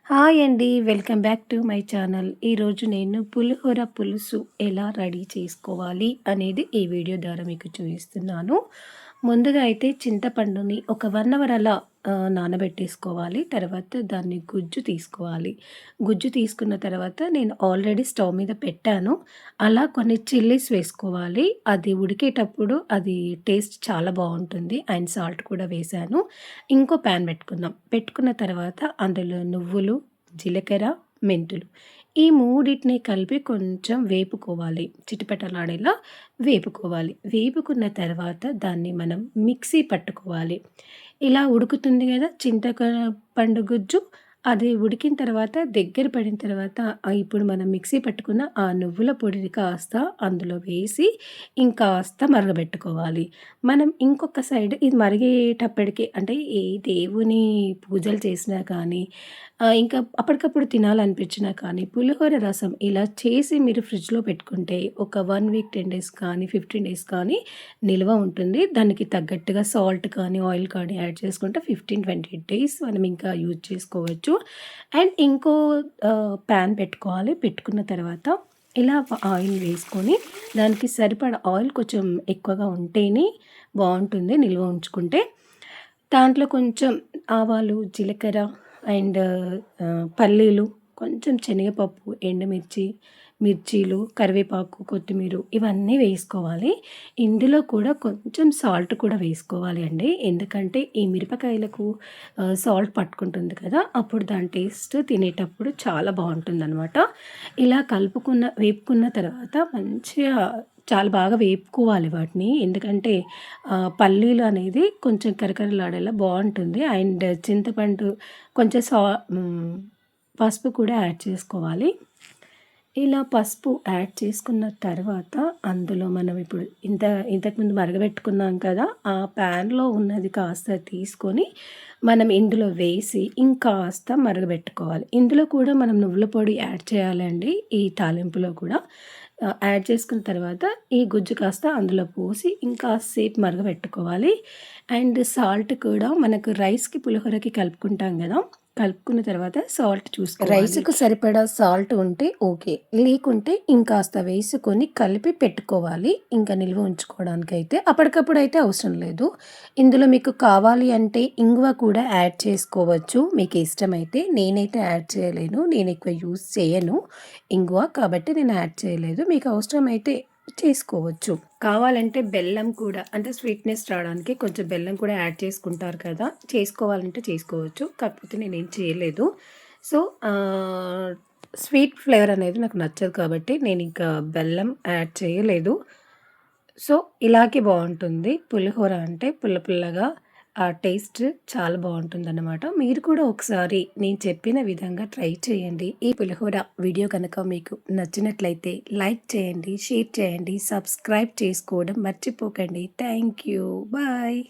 Hi అండి. Welcome back to my channel. ఈరోజు నేను పులిహోర పులుసు ఎలా రెడీ చేసుకోవాలి అనేది ఈ వీడియో ద్వారా మీకు చూపిస్తున్నాను. ముందుగా అయితే చింతపండుని ఒక 1 అవర్ అలా నానబెట్టేసుకోవాలి. తర్వాత దాన్ని గుజ్జు తీసుకోవాలి. గుజ్జు తీసుకున్న తర్వాత నేను ఆల్రెడీ స్టవ్ మీద పెట్టాను. అలా కొన్ని చిల్లీస్ వేసుకోవాలి. అది ఉడికేటప్పుడు అది టేస్ట్ చాలా బావుంటుంది. అండ్ సాల్ట్ కూడా వేశాను. ఇంకో ప్యాన్ పెట్టుకుందాం. పెట్టుకున్న తర్వాత అందులో నువ్వులు, జీలకర్ర, మెంతులు ఈ మూడిటిని కలిపి కొంచెం వేపుకోవాలి. చిటపటలాడేలా వేపుకోవాలి. వేపుకున్న తర్వాత దాన్ని మనం మిక్సీ పట్టుకోవాలి. ఇలా ఉడుకుతుంది గదా! పండు గుజ్జు. అది ఉడికిన తర్వాత దగ్గర పడిన తర్వాత ఇప్పుడు మనం మిక్సీ పట్టుకున్న ఆ నువ్వుల పొడిని కాస్త అందులో వేసి ఇంకాస్త మరగబెట్టుకోవాలి. మనం ఇంకొక సైడ్ ఇది మరిగేటప్పటికి అంటే ఏ దేవుని పూజలు చేసినా కానీ ఇంకా అప్పటికప్పుడు తినాలనిపించినా కానీ పులిహోర రసం ఇలా చేసి మీరు ఫ్రిడ్జ్‌లో పెట్టుకుంటే ఒక 1 వీక్, 10 డేస్ కానీ, 15 డేస్ కానీ నిల్వ ఉంటుంది. దానికి తగ్గట్టుగా సాల్ట్ కానీ, ఆయిల్ కానీ యాడ్ చేసుకుంటే 15, 20 డేస్ మనం ఇంకా యూజ్ చేసుకోవచ్చు. అండ్ ఇంకో ప్యాన్ పెట్టుకోవాలి. పెట్టుకున్న తర్వాత ఇలా ఆయిల్ వేసుకొని దానికి సరిపడా ఆయిల్ కొంచెం ఎక్కువగా ఉంటేనే బావుంటుంది నిల్వ ఉంచుకుంటే. దాంట్లో కొంచెం ఆవాలు, జీలకర్ర అండ్ పల్లీలు, కొంచెం శనగపప్పు, ఎండుమిర్చి, మిర్చీలు, కరివేపాకు, కొత్తిమీర ఇవన్నీ వేసుకోవాలి. ఇందులో కూడా కొంచెం సాల్ట్ కూడా వేసుకోవాలి అండి. ఎందుకంటే ఈ మిరపకాయలకు సాల్ట్ పట్టుకుంటుంది కదా! అప్పుడు దాని టేస్ట్ తినేటప్పుడు చాలా బావుంటుందనమాట. ఇలా వేపుకున్న తర్వాత మంచిగా చాలా బాగా వేపుకోవాలి వాటిని. ఎందుకంటే పల్లీలు అనేది కొంచెం కరకరలాడేలా బావుంటుంది. అండ్ చింతపండు కొంచెం పసుపు కూడా యాడ్ చేసుకోవాలి. ఇలా పసుపు యాడ్ చేసుకున్న తర్వాత అందులో మనం ఇప్పుడు ఇంతకుముందు మరగబెట్టుకున్నాం కదా! ఆ ప్యాన్‌లో ఉన్నది కాస్త తీసుకొని మనం ఇందులో వేసి ఇంకాస్త మరగబెట్టుకోవాలి. ఇందులో కూడా మనం నువ్వుల పొడి యాడ్ చేయాలండి. ఈ తాలింపులో కూడా యాడ్ చేసుకున్న తర్వాత ఈ గుజ్జు కాస్త అందులో పోసి ఇంకాసేపు మరగబెట్టుకోవాలి. అండ్ సాల్ట్ కూడా మనకు రైస్‌కి, పులిహోరకి కలుపుకుంటాం కదా! కలుపుకున్న తర్వాత సాల్ట్ చూసుకోవాలి. రైస్‌కు సరిపడా సాల్ట్ ఉంటే ఓకే. లేకుంటే ఇంకాస్త వేసుకొని కలిపి పెట్టుకోవాలి. ఇంకా నిల్వ ఉంచుకోవడానికైతే. అప్పటికప్పుడైతే అవసరం లేదు. ఇందులో మీకు కావాలి అంటే ఇంగువ కూడా యాడ్ చేసుకోవచ్చు. మీకు ఇష్టమైతే. నేనైతే యాడ్ చేయలేను. నేను ఎక్కువ యూజ్ చేయను ఇంగువ. కాబట్టి నేను యాడ్ చేయలేదు. మీకు అవసరమైతే చేసుకోవచ్చు. కావాలంటే బెల్లం కూడా అంటే స్వీట్‌నెస్ రావడానికి కొంచెం బెల్లం కూడా యాడ్ చేసుకుంటారు కదా! చేసుకోవాలంటే చేసుకోవచ్చు. కాకపోతే నేనేం చేయలేదు. సో, స్వీట్ ఫ్లేవర్ అనేది నాకు నచ్చదు కాబట్టి నేనింకా బెల్లం యాడ్ చేయలేదు. సో, ఇలాగే బావుంటుంది. పులిహోర అంటే పుల్ల పుల్లగా ఆ టేస్ట్ చాలా బావుంటుందన్నమాట. మీరు కూడా ఒకసారి నేను చెప్పిన విధంగా ట్రై చేయండి. ఈ పులిహోర వీడియో కనుక మీకు నచ్చినట్లయితే లైక్ చేయండి, షేర్ చేయండి, సబ్స్క్రైబ్ చేసుకోవడం మర్చిపోకండి. Thank you. బాయ్.